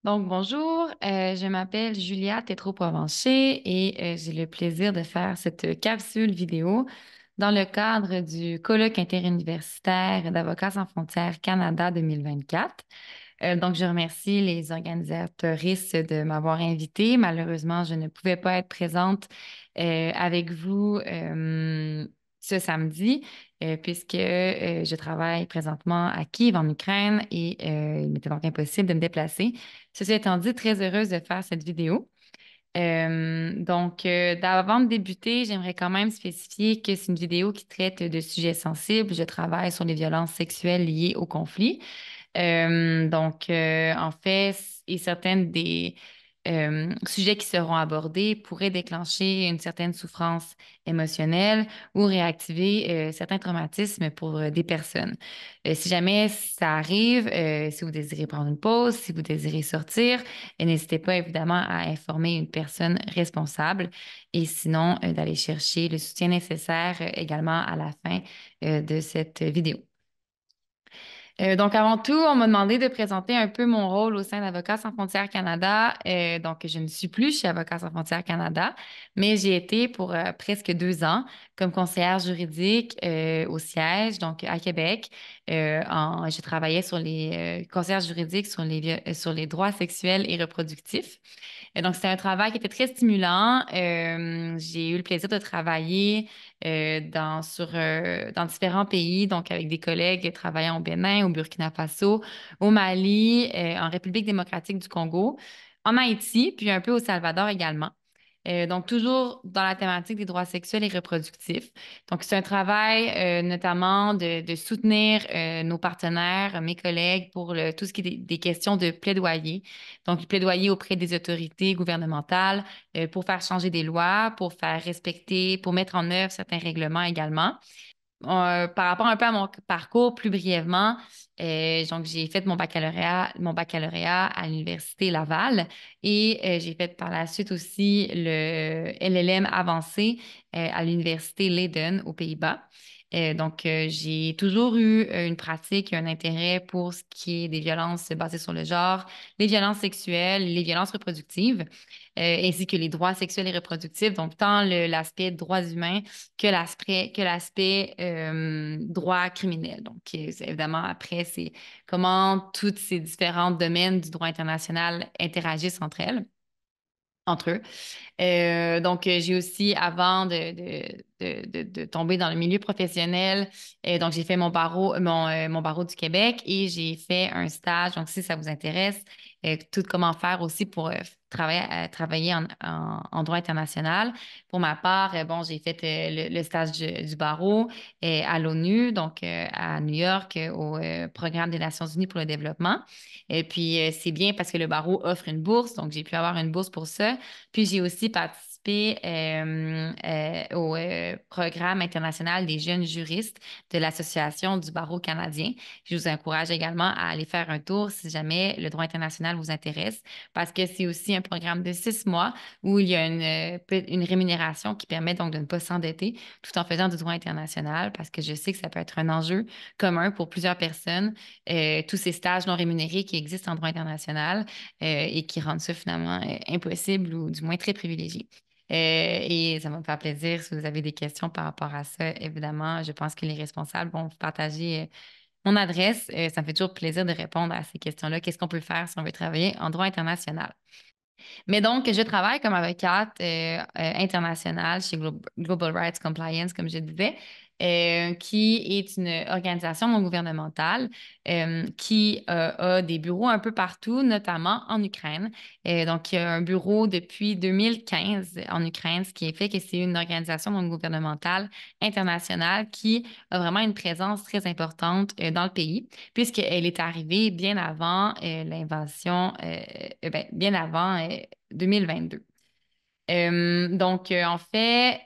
Donc, bonjour, je m'appelle Julia Tétrault-Provencher et j'ai le plaisir de faire cette capsule vidéo dans le cadre du colloque interuniversitaire d'Avocats sans frontières Canada 2024. Donc, je remercie les organisatrices de m'avoir invitée. Malheureusement, je ne pouvais pas être présente avec vous ce samedi puisque je travaille présentement à Kiev, en Ukraine, et il m'était donc impossible de me déplacer. Ceci étant dit, très heureuse de faire cette vidéo. Avant de débuter, j'aimerais quand même spécifier que c'est une vidéo qui traite de sujets sensibles. Je travaille sur les violences sexuelles liées au conflit. En fait, et certaines des sujets qui seront abordés pourraient déclencher une certaine souffrance émotionnelle ou réactiver certains traumatismes pour des personnes. Si jamais ça arrive, si vous désirez prendre une pause, si vous désirez sortir, n'hésitez pas évidemment à informer une personne responsable et sinon d'aller chercher le soutien nécessaire également à la fin de cette vidéo. Avant tout, on m'a demandé de présenter un peu mon rôle au sein d'Avocats sans frontières Canada. Je ne suis plus chez Avocats sans frontières Canada, mais j'ai été pour presque 2 ans comme conseillère juridique au siège, donc à Québec. Je travaillais sur les conseillères juridiques sur les droits sexuels et reproductifs. Donc, c'était un travail qui était très stimulant. J'ai eu le plaisir de travailler dans différents pays, donc avec des collègues travaillant au Bénin, au Burkina Faso, au Mali, en République démocratique du Congo, en Haïti, puis un peu au Salvador également. Donc, toujours dans la thématique des droits sexuels et reproductifs. Donc, c'est un travail notamment de soutenir nos partenaires, mes collègues pour tout ce qui est des questions de plaidoyer. Donc, plaidoyer auprès des autorités gouvernementales pour faire changer des lois, pour faire respecter, pour mettre en œuvre certains règlements également. Par rapport un peu à mon parcours, plus brièvement, j'ai fait mon baccalauréat à l'Université Laval et j'ai fait par la suite aussi le LLM avancé à l'Université Leiden aux Pays-Bas. J'ai toujours eu une pratique et un intérêt pour ce qui est des violences basées sur le genre, les violences sexuelles, les violences reproductives, ainsi que les droits sexuels et reproductifs. Donc, tant l'aspect droits humains que l'aspect droit criminel. Donc, évidemment, après, c'est comment tous ces différents domaines du droit international interagissent entre eux. J'ai aussi, avant de tomber dans le milieu professionnel, donc j'ai fait mon barreau du Québec et j'ai fait un stage. Donc, si ça vous intéresse, tout comment faire aussi pour travailler en droit international. Pour ma part, j'ai fait le stage du barreau à l'ONU, donc à New York, au Programme des Nations Unies pour le développement. Et puis, c'est bien parce que le barreau offre une bourse, donc j'ai pu avoir une bourse pour ça. Puis j'ai aussi participé au programme international des jeunes juristes de l'Association du barreau canadien. Je vous encourage également à aller faire un tour si jamais le droit international vous intéresse, parce que c'est aussi un programme de 6 mois où il y a une rémunération qui permet donc de ne pas s'endetter tout en faisant du droit international, parce que je sais que ça peut être un enjeu commun pour plusieurs personnes, tous ces stages non rémunérés qui existent en droit international et qui rendent ça finalement impossible ou du moins très privilégié. Et ça va me faire plaisir si vous avez des questions par rapport à ça. Évidemment, je pense que les responsables vont vous partager mon adresse. Ça me fait toujours plaisir de répondre à ces questions-là. Qu'est-ce qu'on peut faire si on veut travailler en droit international? Mais donc, je travaille comme avocate internationale chez Global Rights Compliance, comme je disais, qui est une organisation non gouvernementale qui a des bureaux un peu partout, notamment en Ukraine. Il y a un bureau depuis 2015 en Ukraine, ce qui fait que c'est une organisation non gouvernementale internationale qui a vraiment une présence très importante dans le pays, puisqu'elle est arrivée bien avant l'invasion, bien avant 2022. En fait,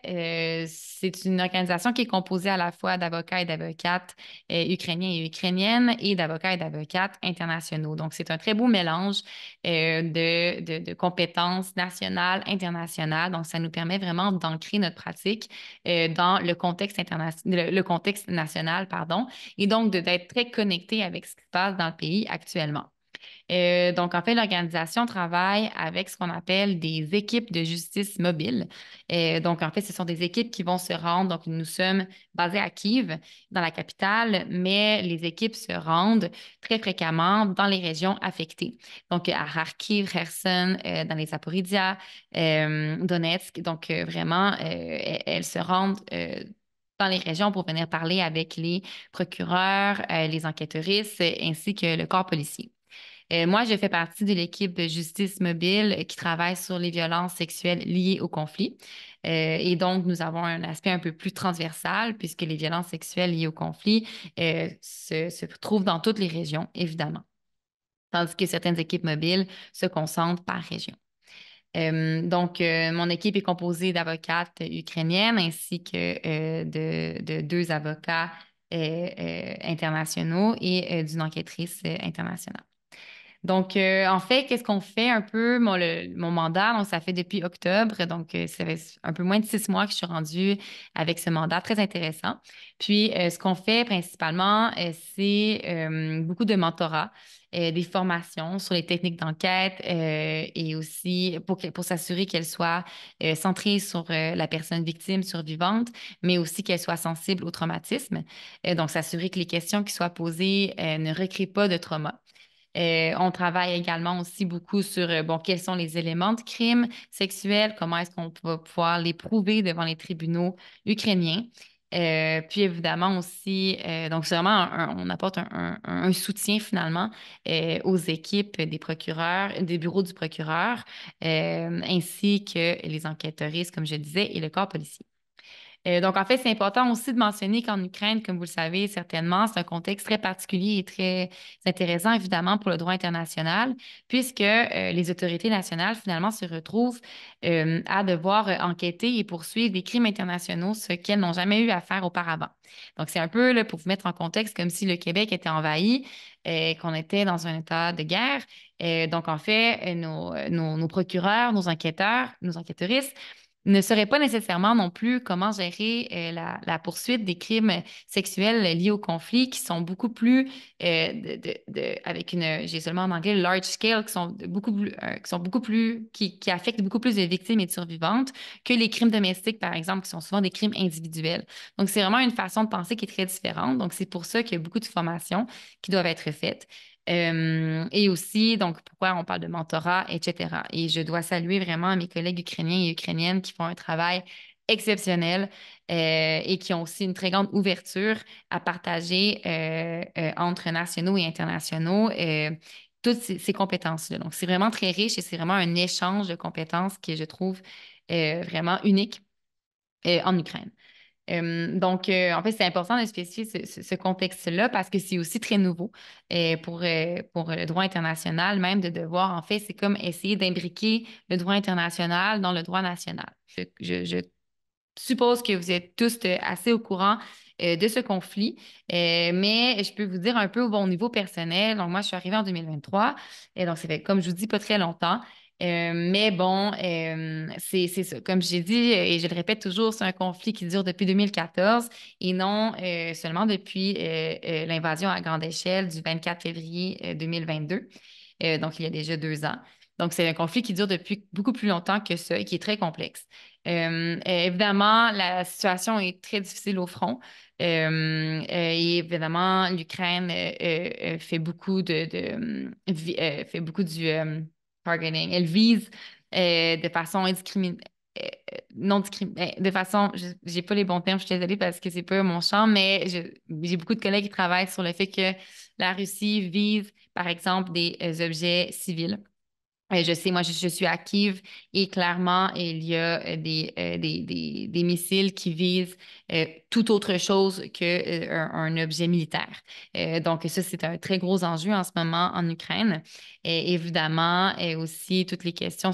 c'est une organisation qui est composée à la fois d'avocats et d'avocates ukrainiens et ukrainiennes et d'avocats et d'avocates internationaux. Donc, c'est un très beau mélange de compétences nationales, internationales. Donc, ça nous permet vraiment d'ancrer notre pratique dans le contexte national, pardon, et donc d'être très connecté avec ce qui se passe dans le pays actuellement. Donc, en fait, l'organisation travaille avec ce qu'on appelle des équipes de justice mobile. Donc, en fait, ce sont des équipes qui vont se rendre. Donc, nous sommes basés à Kiev, dans la capitale, mais les équipes se rendent très fréquemment dans les régions affectées. Donc, à Kharkiv, Kherson, dans les Zaporizhia, Donetsk. Donc, vraiment, elles se rendent dans les régions pour venir parler avec les procureurs, les enquêteuristes, ainsi que le corps policier. Moi, je fais partie de l'équipe de justice mobile qui travaille sur les violences sexuelles liées au conflit. Et donc, nous avons un aspect un peu plus transversal puisque les violences sexuelles liées au conflit se trouvent dans toutes les régions, évidemment, tandis que certaines équipes mobiles se concentrent par région. Donc, mon équipe est composée d'avocates ukrainiennes ainsi que de deux avocats internationaux et d'une enquêtrice internationale. Donc, en fait, qu'est-ce qu'on fait un peu? Mon mandat, donc, ça fait depuis octobre, donc ça fait un peu moins de 6 mois que je suis rendue avec ce mandat très intéressant. Puis, ce qu'on fait principalement, c'est beaucoup de mentorat, des formations sur les techniques d'enquête et aussi pour s'assurer qu'elles soient centrées sur la personne victime survivante, mais aussi qu'elles soient sensibles au traumatisme. Donc, s'assurer que les questions qui soient posées ne recréent pas de trauma. On travaille également aussi beaucoup sur, bon, quels sont les éléments de crime sexuel, comment est-ce qu'on va pouvoir les prouver devant les tribunaux ukrainiens. Puis évidemment aussi, donc c'est vraiment, on apporte un soutien finalement aux équipes des procureurs, des bureaux du procureur, ainsi que les enquêteuristes, comme je disais, et le corps policier. Donc, en fait, c'est important aussi de mentionner qu'en Ukraine, comme vous le savez certainement, c'est un contexte très particulier et très intéressant, évidemment, pour le droit international, puisque les autorités nationales, finalement, se retrouvent à devoir enquêter et poursuivre des crimes internationaux, ce qu'elles n'ont jamais eu à faire auparavant. Donc, c'est un peu, là, pour vous mettre en contexte, comme si le Québec était envahi, qu'on était dans un état de guerre. Donc, en fait, nos procureurs, nos enquêteurs, nos enquêteuristes, ne saurait pas nécessairement non plus comment gérer la poursuite des crimes sexuels liés au conflit qui sont beaucoup plus, avec j'ai seulement en anglais, large scale, qui affectent beaucoup plus de victimes et de survivantes que les crimes domestiques, par exemple, qui sont souvent des crimes individuels. Donc, c'est vraiment une façon de penser qui est très différente. Donc, c'est pour ça qu'il y a beaucoup de formations qui doivent être faites. Et aussi, donc, pourquoi on parle de mentorat, etc. Et je dois saluer vraiment mes collègues ukrainiens et ukrainiennes qui font un travail exceptionnel et qui ont aussi une très grande ouverture à partager entre nationaux et internationaux toutes ces compétences-là. Donc, c'est vraiment très riche et c'est vraiment un échange de compétences qui, je trouve, vraiment unique en Ukraine. Donc, en fait, c'est important de spécifier ce contexte-là parce que c'est aussi très nouveau pour le droit international, même de devoir, en fait, c'est comme essayer d'imbriquer le droit international dans le droit national. Je suppose que vous êtes tous assez au courant de ce conflit, mais je peux vous dire un peu au niveau personnel. Donc, moi, je suis arrivée en 2023, et donc ça fait, comme je vous dis, pas très longtemps. Mais bon, c'est ça. Comme j'ai dit, et je le répète toujours, c'est un conflit qui dure depuis 2014 et non seulement depuis l'invasion à grande échelle du 24 février 2022. Donc, il y a déjà 2 ans. Donc, c'est un conflit qui dure depuis beaucoup plus longtemps que ça et qui est très complexe. Évidemment, la situation est très difficile au front. Et évidemment, l'Ukraine fait beaucoup fait beaucoup du targeting. Elle vise de façon non discriminée, de façon, j'ai pas les bons termes, je suis désolée parce que c'est pas mon champ, mais j'ai beaucoup de collègues qui travaillent sur le fait que la Russie vise, par exemple, des objets civils. Je sais, moi, je suis à Kiev et clairement, il y a des missiles qui visent tout autre chose qu'un objet militaire. Donc, ça, c'est un très gros enjeu en ce moment en Ukraine. Et évidemment, et aussi, toutes les questions,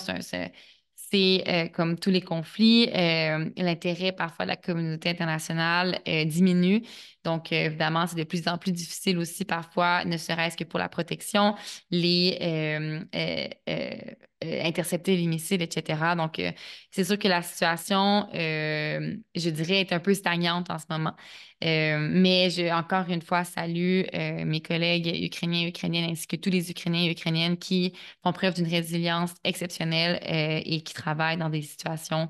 comme tous les conflits, l'intérêt parfois de la communauté internationale diminue Donc, évidemment, c'est de plus en plus difficile aussi parfois, ne serait-ce que pour la protection, les intercepter les missiles, etc. Donc, c'est sûr que la situation, je dirais, est un peu stagnante en ce moment. Mais encore une fois, salue mes collègues ukrainiens et ukrainiennes ainsi que tous les Ukrainiens et Ukrainiennes qui font preuve d'une résilience exceptionnelle et qui travaillent dans des situations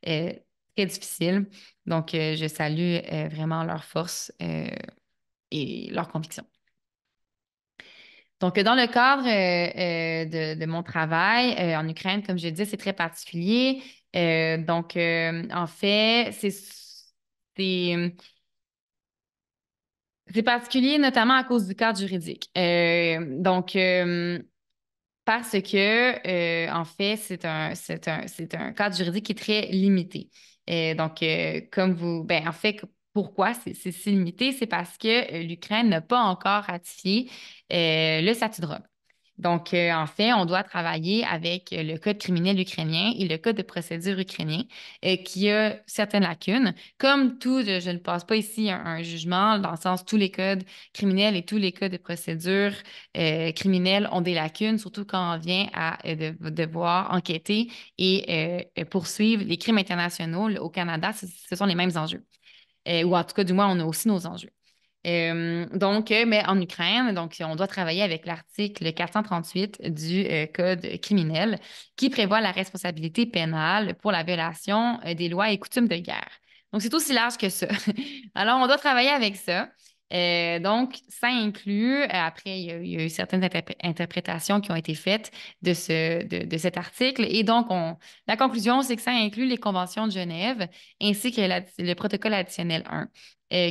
euh, très difficiles. Donc, je salue vraiment leur force et leur conviction. Donc, dans le cadre de mon travail en Ukraine, comme je disais, c'est très particulier. Donc, en fait, c'est c'est particulier notamment à cause du cadre juridique. Donc, parce que, en fait, c'est un cadre juridique qui est très limité. Donc, comme ben, en fait, pourquoi c'est si limité? C'est parce que l'Ukraine n'a pas encore ratifié le statut de Rome. Donc, en fait, on doit travailler avec le code criminel ukrainien et le code de procédure ukrainien qui a certaines lacunes. Comme tout, je ne passe pas ici un jugement dans le sens tous les codes criminels et tous les codes de procédure criminels ont des lacunes, surtout quand on vient à devoir enquêter et poursuivre les crimes internationaux au Canada. Ce sont les mêmes enjeux. Ou en tout cas, du moins, on a aussi nos enjeux. Donc, mais en Ukraine, donc, on doit travailler avec l'article 438 du Code criminel qui prévoit la responsabilité pénale pour la violation des lois et coutumes de guerre. Donc, c'est aussi large que ça. Alors, on doit travailler avec ça. Donc, ça inclut, après, il y a eu certaines interprétations qui ont été faites de cet article. Et donc, la conclusion, c'est que ça inclut les conventions de Genève ainsi que le protocole additionnel 1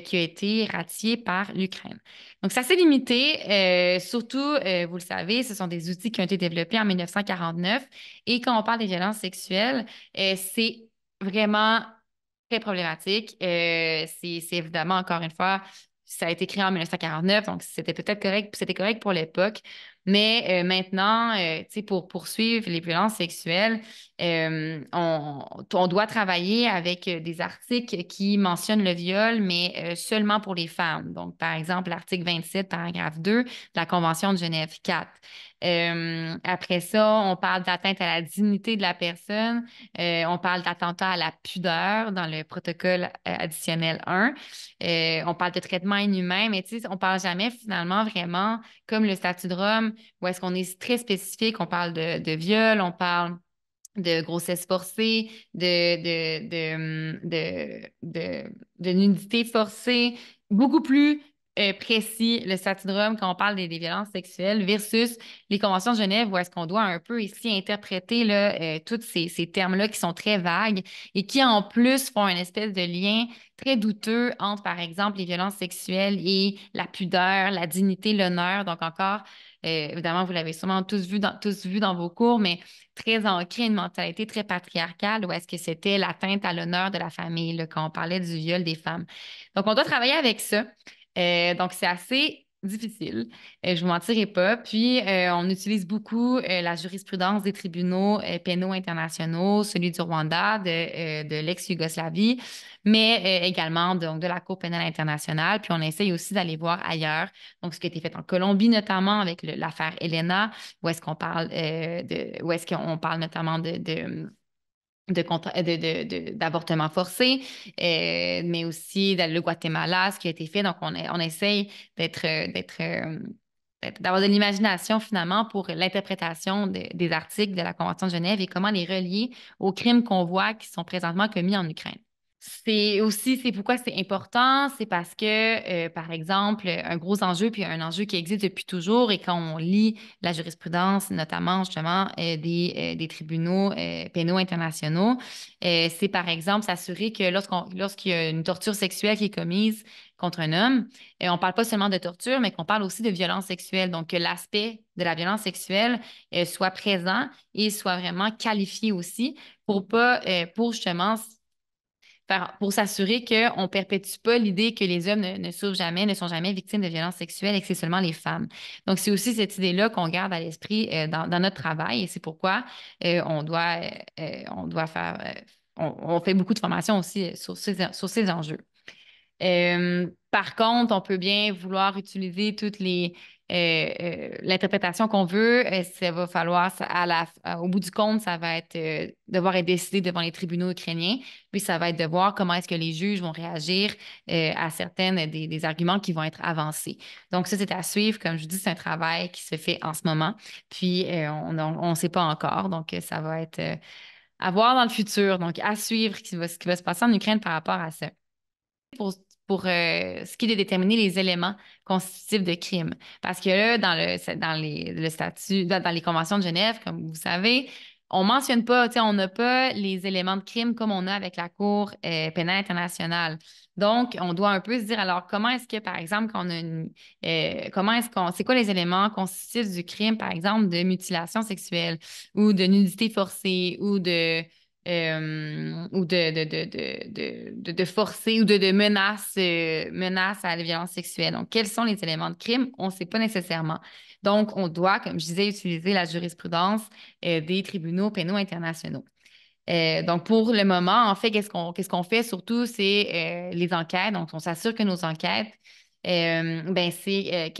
qui a été ratifié par l'Ukraine. Donc, c'est assez limité. Surtout, vous le savez, ce sont des outils qui ont été développés en 1949. Et quand on parle des violences sexuelles, c'est vraiment très problématique. C'est évidemment, encore une fois, ça a été créé en 1949, donc c'était peut-être correct, c'était correct pour l'époque. Mais maintenant, tu sais, pour poursuivre les violences sexuelles, on doit travailler avec des articles qui mentionnent le viol, mais seulement pour les femmes. Donc, par exemple, l'article 27, paragraphe 2 de la Convention de Genève 4. Après ça, on parle d'atteinte à la dignité de la personne. On parle d'attentat à la pudeur dans le protocole additionnel 1. On parle de traitement inhumain, mais tu sais, on parle jamais finalement vraiment comme le statut de Rome, où est-ce qu'on est très spécifique. On parle de viol, on parle de grossesse forcée, de nudité forcée, beaucoup plus précis le statut de Rome quand on parle des violences sexuelles versus les conventions de Genève où est-ce qu'on doit un peu ici interpréter là, tous ces termes-là qui sont très vagues et qui en plus font une espèce de lien très douteux entre, par exemple, les violences sexuelles et la pudeur, la dignité, l'honneur. Donc encore, évidemment, vous l'avez sûrement tous vu dans vos cours, mais très ancré une mentalité très patriarcale où est-ce que c'était l'atteinte à l'honneur de la famille là, quand on parlait du viol des femmes. Donc, on doit travailler avec ça. Donc, c'est assez difficile, je ne vous mentirai pas. Puis, on utilise beaucoup la jurisprudence des tribunaux pénaux internationaux, celui du Rwanda, de l'ex-Yougoslavie, mais également donc, de la Cour pénale internationale. Puis, on essaye aussi d'aller voir ailleurs. Donc, ce qui a été fait en Colombie, notamment avec l'affaire Elena, où est-ce qu'on parle notamment d'avortement forcé, mais aussi dans le Guatemala, ce qui a été fait. Donc, on essaye d'avoir de l'imagination finalement pour l'interprétation des articles de la Convention de Genève et comment les relier aux crimes qu'on voit qui sont présentement commis en Ukraine. C'est pourquoi c'est important, c'est parce que, par exemple, un gros enjeu, puis un enjeu qui existe depuis toujours, et quand on lit la jurisprudence, notamment justement des tribunaux pénaux internationaux, c'est par exemple s'assurer que lorsqu'il y a une torture sexuelle qui est commise contre un homme, on ne parle pas seulement de torture, mais qu'on parle aussi de violence sexuelle. Donc, que l'aspect de la violence sexuelle soit présent et soit vraiment qualifié aussi pour justement pour s'assurer qu'on ne perpétue pas l'idée que les hommes ne souffrent jamais, ne sont jamais victimes de violences sexuelles et que c'est seulement les femmes. Donc, c'est aussi cette idée-là qu'on garde à l'esprit dans notre travail et c'est pourquoi on doit faire, on fait beaucoup de formations aussi sur ces enjeux. Par contre, on peut bien vouloir utiliser l'interprétation qu'on veut. Ça va falloir, au bout du compte, ça va être devoir être décidé devant les tribunaux ukrainiens. Puis ça va être de voir comment est-ce que les juges vont réagir à certaines des arguments qui vont être avancés. Donc ça, c'est à suivre. Comme je dis, c'est un travail qui se fait en ce moment. Puis on ne sait pas encore. Donc ça va être à voir dans le futur. Donc à suivre ce qui va se passer en Ukraine par rapport à ça pour, pour ce qui est de déterminer les éléments constitutifs de crime. Parce que là, le statut, dans les conventions de Genève, comme vous savez, on mentionne pas, tu sais, on n'a pas les éléments de crime comme on a avec la Cour pénale internationale. Donc, on doit un peu se dire, alors, comment est-ce que, par exemple, c'est quoi les éléments constitutifs du crime, par exemple, de mutilation sexuelle ou de nudité forcée ou de forcer ou de menaces à la violence sexuelle. Donc, quels sont les éléments de crime? On ne sait pas nécessairement. Donc, on doit, comme je disais, utiliser la jurisprudence des tribunaux pénaux internationaux. Donc, pour le moment, en fait, qu'est-ce qu'on fait surtout, c'est les enquêtes. Donc, on s'assure que nos enquêtes, ben, c'est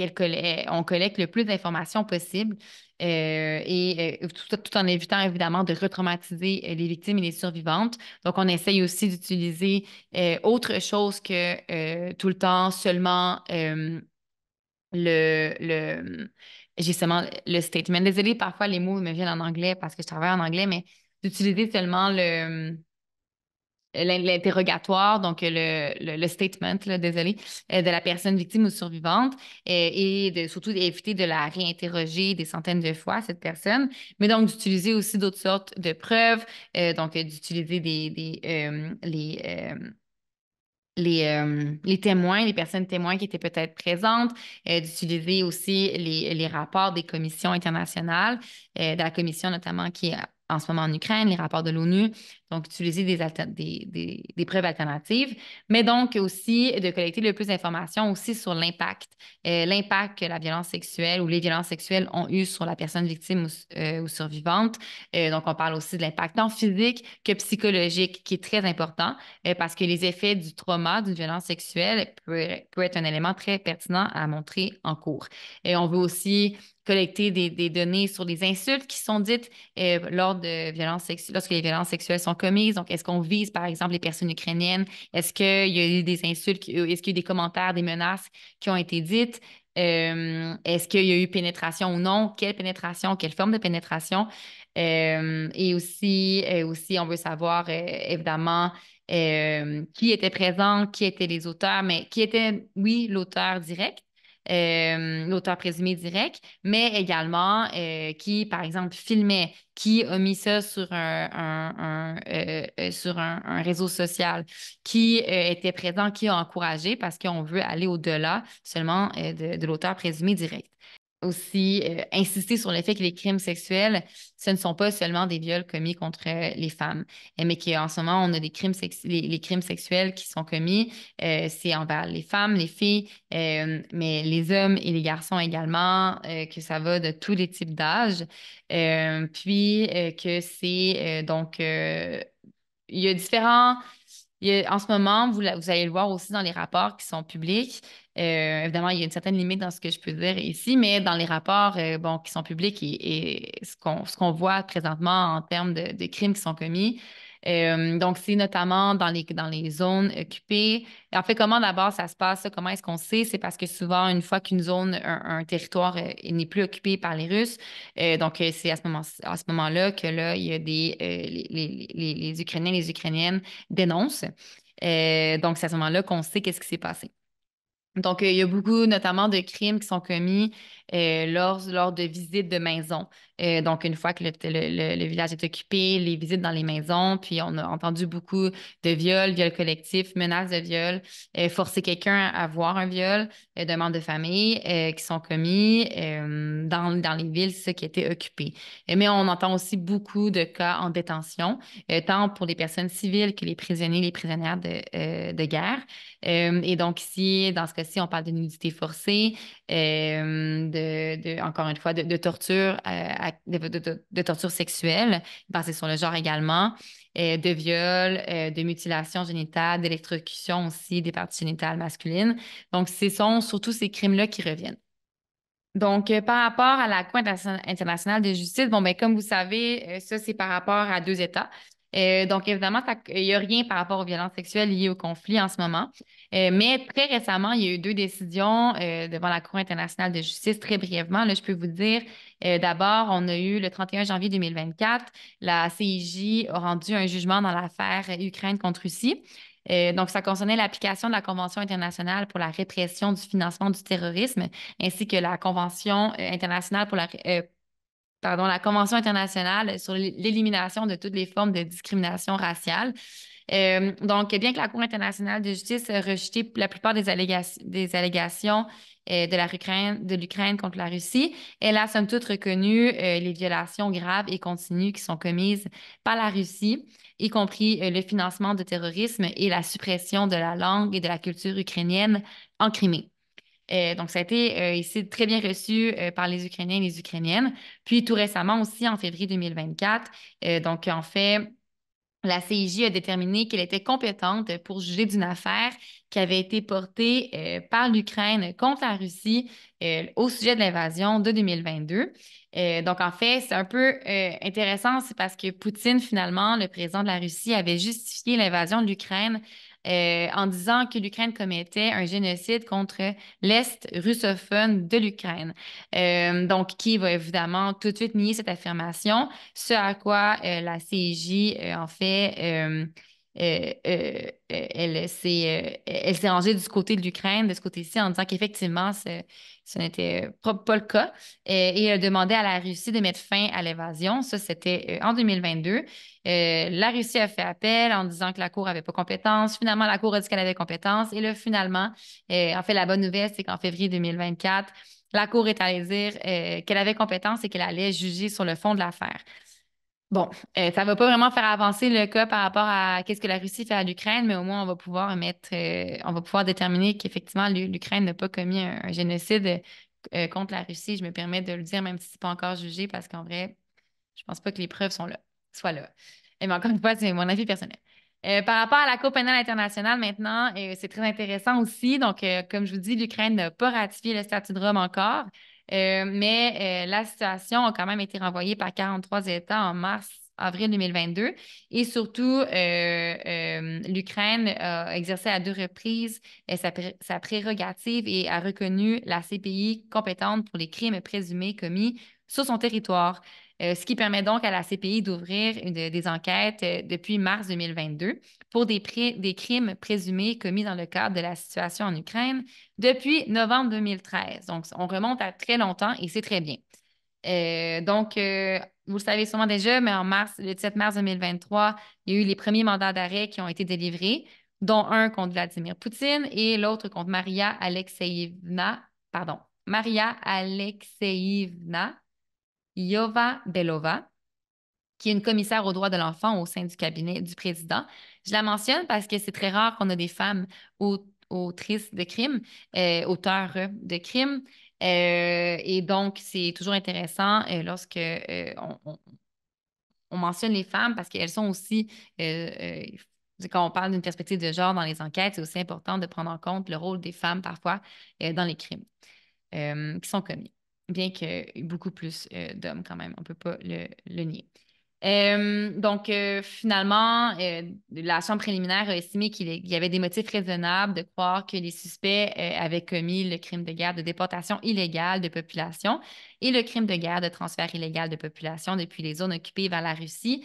on collecte le plus d'informations possible et tout en évitant évidemment de retraumatiser les victimes et les survivantes. Donc, on essaye aussi d'utiliser autre chose que tout le temps seulement j'ai seulement le statement. Désolée, parfois les mots me viennent en anglais parce que je travaille en anglais, mais d'utiliser seulement l'interrogatoire, donc le statement, là, désolé, de la personne victime ou survivante et de surtout d'éviter de la réinterroger des centaines de fois, cette personne, mais donc d'utiliser aussi d'autres sortes de preuves, donc d'utiliser les témoins, les personnes témoins qui étaient peut-être présentes, d'utiliser aussi les rapports des commissions internationales, de la commission notamment qui est en ce moment en Ukraine, les rapports de l'ONU, donc utiliser des preuves alternatives, mais donc aussi de collecter le plus d'informations aussi sur l'impact que la violence sexuelle ou les violences sexuelles ont eu sur la personne victime ou survivante. Donc, on parle aussi de l'impact tant physique que psychologique, qui est très important parce que les effets du trauma, d'une violence sexuelle peut être un élément très pertinent à montrer en cours. Et on veut aussi collecter des données sur les insultes qui sont dites lorsque les violences sexuelles sont commises. Donc, est-ce qu'on vise, par exemple, les personnes ukrainiennes? Est-ce qu'il y a eu des insultes, est-ce qu'il y a eu des commentaires, des menaces qui ont été dites? Est-ce qu'il y a eu pénétration ou non? Quelle pénétration? Quelle forme de pénétration? Et aussi, on veut savoir, évidemment, qui était présent, qui étaient les auteurs, mais qui était, oui, l'auteur direct, l'auteur présumé direct, mais également qui, par exemple, filmait, qui a mis ça sur un réseau social, qui était présent, qui a encouragé, parce qu'on veut aller au-delà seulement de l'auteur présumé direct. Aussi, insister sur le fait que les crimes sexuels, ce ne sont pas seulement des viols commis contre les femmes, mais qu'en ce moment, on a les crimes sexuels qui sont commis, c'est envers les femmes, les filles, mais les hommes et les garçons également, que ça va de tous les types d'âge. Puis que c'est donc, il y a différents. En ce moment, vous allez le voir aussi dans les rapports qui sont publics. Évidemment, il y a une certaine limite dans ce que je peux dire ici, mais dans les rapports bon, qui sont publics et ce qu'on voit présentement en termes de crimes qui sont commis. Donc, c'est notamment dans les zones occupées. Et en fait, comment d'abord ça se passe, ça? Comment est-ce qu'on sait? C'est parce que souvent, une fois qu'une zone, un territoire n'est plus occupé par les Russes, donc c'est à ce moment-là que là, il y a les Ukrainiens, les Ukrainiennes dénoncent. Donc, c'est à ce moment-là qu'on sait qu'est-ce qui s'est passé. Donc, il y a beaucoup, notamment, de crimes qui sont commis lors de visites de maisons. Donc, une fois que le village est occupé, les visites dans les maisons, puis on a entendu beaucoup de viols collectifs, menaces de viol, forcer quelqu'un à voir un viol d'un membre de famille qui sont commis dans les villes, c'est ça, qui étaient occupées. Mais on entend aussi beaucoup de cas en détention, tant pour les personnes civiles que les prisonniers, les prisonnières de guerre. Et donc ici, dans ce cas-ci, on parle de nudité forcée, encore une fois, de torture, de torture sexuelle, basée sur le genre également, de viol, de mutilation génitale, d'électrocution aussi des parties génitales masculines. Donc, ce sont surtout ces crimes-là qui reviennent. Donc, par rapport à la Cour internationale de justice, bon, ben, comme vous savez, ça, c'est par rapport à deux États. Donc, évidemment, il n'y a rien par rapport aux violences sexuelles liées au conflit en ce moment. Mais très récemment, il y a eu deux décisions devant la Cour internationale de justice. Très brièvement, là, je peux vous dire, d'abord, on a eu le 31 janvier 2024, la CIJ a rendu un jugement dans l'affaire Ukraine contre Russie. Donc, ça concernait l'application de la Convention internationale pour la répression du financement du terrorisme ainsi que la Convention internationale pour la Convention internationale sur l'élimination de toutes les formes de discrimination raciale. Donc, bien que la Cour internationale de justice a rejeté la plupart des allégations de l'Ukraine contre la Russie, elle a somme toute reconnu les violations graves et continues qui sont commises par la Russie, y compris le financement de terrorisme et la suppression de la langue et de la culture ukrainienne en Crimée. Donc, ça a été ici très bien reçu par les Ukrainiens et les Ukrainiennes. Puis, tout récemment aussi, en février 2024, donc, en fait, la CIJ a déterminé qu'elle était compétente pour juger d'une affaire qui avait été portée par l'Ukraine contre la Russie au sujet de l'invasion de 2022. Donc, en fait, c'est un peu intéressant, c'est parce que Poutine, finalement, le président de la Russie, avait justifié l'invasion de l'Ukraine en disant que l'Ukraine commettait un génocide contre l'Est russophone de l'Ukraine. Donc, qui va évidemment tout de suite nier cette affirmation, ce à quoi la CIJ, en fait, elle s'est rangée du côté de l'Ukraine, de ce côté-ci, en disant qu'effectivement, ce n'était pas le cas. Et elle demandait à la Russie de mettre fin à l'évasion. Ça, c'était en 2022. La Russie a fait appel en disant que la Cour n'avait pas compétence. Finalement, la Cour a dit qu'elle avait compétence. Et là, finalement, en fait, la bonne nouvelle, c'est qu'en février 2024, la Cour est allée dire qu'elle avait compétence et qu'elle allait juger sur le fond de l'affaire. Bon, ça ne va pas vraiment faire avancer le cas par rapport à qu'est-ce que la Russie fait à l'Ukraine, mais au moins on va pouvoir déterminer qu'effectivement l'Ukraine n'a pas commis un génocide contre la Russie. Je me permets de le dire, même si ce n'est pas encore jugé, parce qu'en vrai, je pense pas que les preuves soient là. Mais encore une fois, c'est mon avis personnel. Par rapport à la Cour pénale internationale, maintenant, c'est très intéressant aussi. Donc, comme je vous dis, l'Ukraine n'a pas ratifié le statut de Rome encore, mais la situation a quand même été renvoyée par 43 États en avril 2022. Et surtout, l'Ukraine a exercé à deux reprises sa prérogative et a reconnu la CPI compétente pour les crimes présumés commis sur son territoire. Ce qui permet donc à la CPI d'ouvrir des enquêtes depuis mars 2022 pour des crimes présumés commis dans le cadre de la situation en Ukraine depuis novembre 2013. Donc, on remonte à très longtemps et c'est très bien. Donc, vous le savez sûrement déjà, mais le 17 mars 2023, il y a eu les premiers mandats d'arrêt qui ont été délivrés, dont un contre Vladimir Poutine et l'autre contre Maria Alexeïevna Yova-Belova, qui est une commissaire aux droits de l'enfant au sein du cabinet du président. Je la mentionne parce que c'est très rare qu'on a des femmes autrices de crimes, auteurs de crimes. Et donc, c'est toujours intéressant lorsque on mentionne les femmes parce qu'elles sont aussi, quand on parle d'une perspective de genre dans les enquêtes, c'est aussi important de prendre en compte le rôle des femmes parfois dans les crimes qui sont commis, bien qu'il y ait beaucoup plus d'hommes quand même, on ne peut pas le nier. Donc, finalement, la Chambre préliminaire a estimé qu'il y avait des motifs raisonnables de croire que les suspects avaient commis le crime de guerre de déportation illégale de population et le crime de guerre de transfert illégal de population depuis les zones occupées vers la Russie,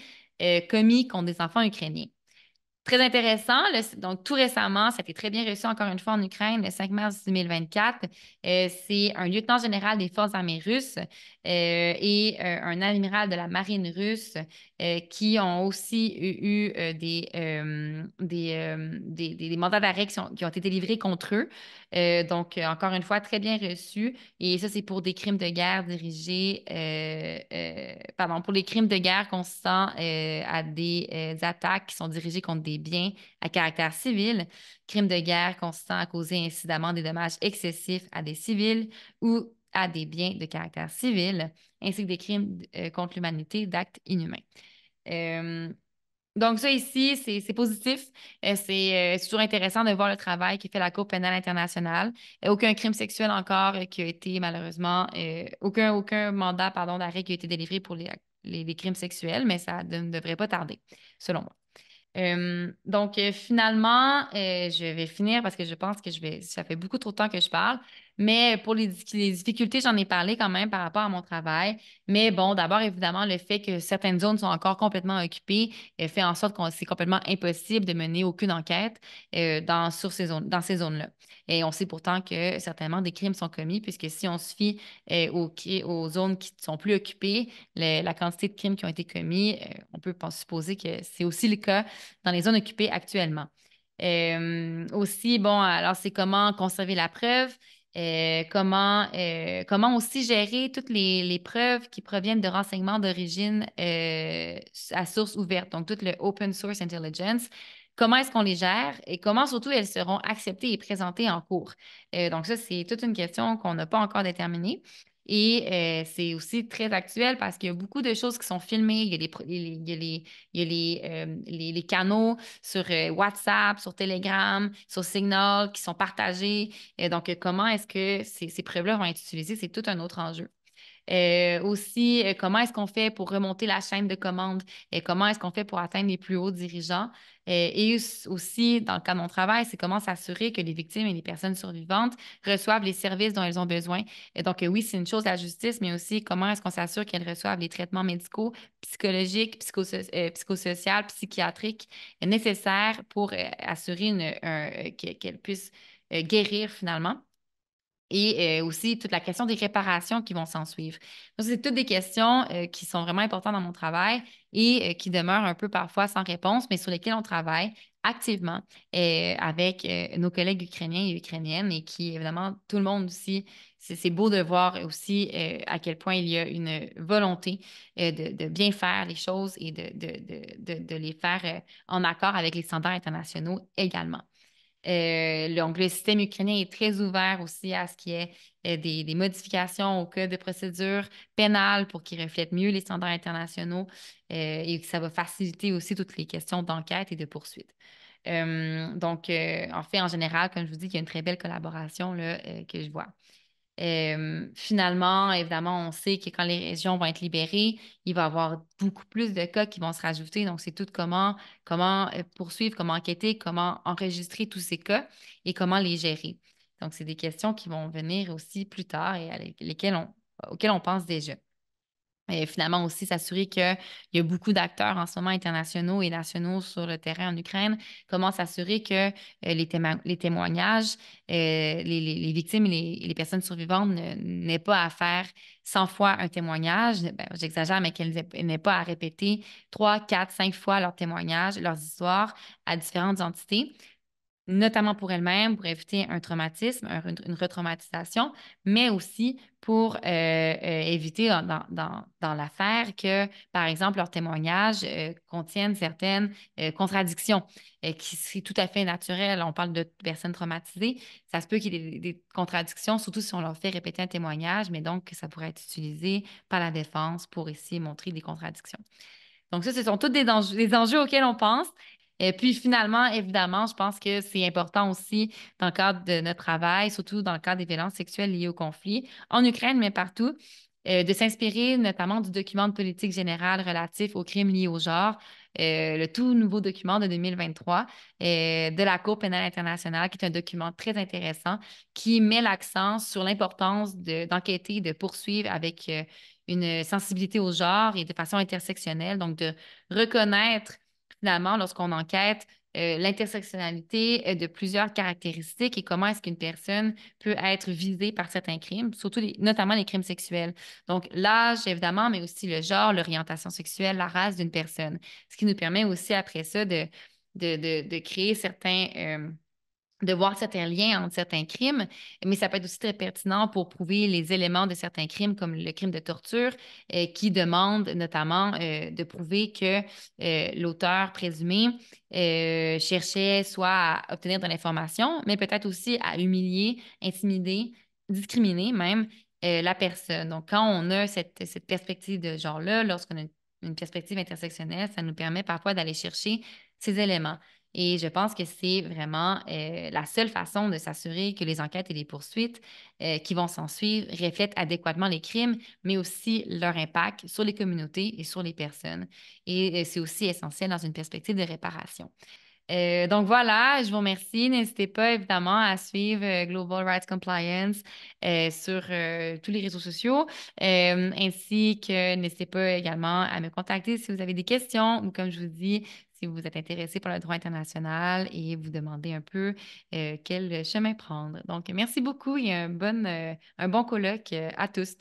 commis contre des enfants ukrainiens. Très intéressant. Donc, tout récemment, ça a été très bien reçu encore une fois en Ukraine, le 5 mars 2024. C'est un lieutenant général des forces armées russes et un amiral de la marine russe qui ont aussi eu des mandats d'arrêt qui ont été délivrés contre eux. Donc, encore une fois, très bien reçu. Et ça, c'est pour des crimes de guerre pour les crimes de guerre consistant à des attaques qui sont dirigées contre des biens à caractère civil, crimes de guerre consistant à causer incidemment des dommages excessifs à des civils ou à des biens de caractère civil, ainsi que des crimes contre l'humanité, d'actes inhumains. Euh, donc, ça ici, c'est positif. C'est toujours intéressant de voir le travail qui fait la Cour pénale internationale. Aucun crime sexuel encore qui a été malheureusement, aucun mandat, pardon, d'arrêt qui a été délivré pour les crimes sexuels, mais ça ne devrait pas tarder, selon moi. Donc, finalement, je vais finir parce que je pense que ça fait beaucoup trop de temps que je parle. Mais pour les difficultés, j'en ai parlé quand même par rapport à mon travail. Mais bon, d'abord, évidemment, le fait que certaines zones sont encore complètement occupées fait en sorte que c'est complètement impossible de mener aucune enquête dans ces zones-là. Et on sait pourtant que certainement des crimes sont commis, puisque si on se fie aux zones qui ne sont plus occupées, la quantité de crimes qui ont été commis, on peut supposer que c'est aussi le cas dans les zones occupées actuellement. Aussi, bon, alors c'est comment conserver la preuve, comment aussi gérer toutes les preuves qui proviennent de renseignements d'origine à source ouverte, donc tout le open source intelligence. Comment est-ce qu'on les gère et comment surtout elles seront acceptées et présentées en cours? Donc ça, c'est toute une question qu'on n'a pas encore déterminée. Et c'est aussi très actuel parce qu'il y a beaucoup de choses qui sont filmées. Il y a les canaux sur WhatsApp, sur Telegram, sur Signal qui sont partagés. Donc, comment est-ce que ces preuves-là vont être utilisées? C'est tout un autre enjeu. Aussi, comment est-ce qu'on fait pour remonter la chaîne de commande et comment est-ce qu'on fait pour atteindre les plus hauts dirigeants? Et aussi, dans le cas de mon travail, c'est comment s'assurer que les victimes et les personnes survivantes reçoivent les services dont elles ont besoin. Et donc, oui, c'est une chose la justice, mais aussi comment est-ce qu'on s'assure qu'elles reçoivent les traitements médicaux, psychologiques, psychosociaux, psychiatriques nécessaires pour assurer qu'elles puissent guérir finalement et aussi toute la question des réparations qui vont s'en suivre. Donc, c'est toutes des questions qui sont vraiment importantes dans mon travail et qui demeurent un peu parfois sans réponse, mais sur lesquelles on travaille activement avec nos collègues ukrainiens et ukrainiennes et qui, évidemment, tout le monde aussi, c'est beau de voir aussi à quel point il y a une volonté de bien faire les choses et de les faire en accord avec les standards internationaux également. Donc, le système ukrainien est très ouvert aussi à ce qu'il y ait des modifications au code de procédure pénale pour qu'il reflète mieux les standards internationaux et que ça va faciliter aussi toutes les questions d'enquête et de poursuite. En fait, en général, comme je vous dis, il y a une très belle collaboration là, que je vois. Finalement, évidemment, on sait que quand les régions vont être libérées, il va y avoir beaucoup plus de cas qui vont se rajouter. Donc, c'est tout comment poursuivre, comment enquêter, comment enregistrer tous ces cas et comment les gérer. Donc, c'est des questions qui vont venir aussi plus tard et auxquelles on pense déjà. Et finalement aussi s'assurer qu'il y a beaucoup d'acteurs en ce moment internationaux et nationaux sur le terrain en Ukraine. Comment s'assurer que les témoignages, les victimes et les personnes survivantes n'aient pas à faire 100 fois un témoignage. Ben, j'exagère, mais qu'elles n'aient pas à répéter 3, 4, 5 fois leurs témoignages, leurs histoires à différentes entités, notamment pour elle-même, pour éviter un traumatisme, une retraumatisation, mais aussi pour éviter dans l'affaire que, par exemple, leurs témoignages contiennent certaines contradictions qui seraient tout à fait naturelles. On parle de personnes traumatisées. Ça se peut qu'il y ait des contradictions, surtout si on leur fait répéter un témoignage, mais donc ça pourrait être utilisé par la défense pour essayer de montrer des contradictions. Donc, ça, ce sont tous des enjeux auxquels on pense. Et puis, finalement, évidemment, je pense que c'est important aussi dans le cadre de notre travail, surtout dans le cadre des violences sexuelles liées au conflit, en Ukraine, mais partout, de s'inspirer notamment du document de politique générale relatif aux crimes liés au genre, le tout nouveau document de 2023 de la Cour pénale internationale, qui est un document très intéressant qui met l'accent sur l'importance d'enquêter, de poursuivre avec une sensibilité au genre et de façon intersectionnelle, donc de reconnaître finalement lorsqu'on enquête l'intersectionnalité de plusieurs caractéristiques et comment est-ce qu'une personne peut être visée par certains crimes, surtout notamment les crimes sexuels. Donc l'âge, évidemment, mais aussi le genre, l'orientation sexuelle, la race d'une personne, ce qui nous permet aussi après ça de créer de voir certains liens entre certains crimes, mais ça peut être aussi très pertinent pour prouver les éléments de certains crimes, comme le crime de torture, qui demande notamment de prouver que l'auteur présumé cherchait soit à obtenir de l'information, mais peut-être aussi à humilier, intimider, discriminer même la personne. Donc, quand on a cette perspective de genre-là, lorsqu'on a une perspective intersectionnelle, ça nous permet parfois d'aller chercher ces éléments. Et je pense que c'est vraiment la seule façon de s'assurer que les enquêtes et les poursuites qui vont s'en suivre reflètent adéquatement les crimes, mais aussi leur impact sur les communautés et sur les personnes. Et c'est aussi essentiel dans une perspective de réparation. Donc voilà, je vous remercie. N'hésitez pas évidemment à suivre Global Rights Compliance sur tous les réseaux sociaux, ainsi que n'hésitez pas également à me contacter si vous avez des questions ou comme je vous dis, si vous êtes intéressé par le droit international et vous demandez un peu quel chemin prendre. Donc merci beaucoup et un bon colloque à tous.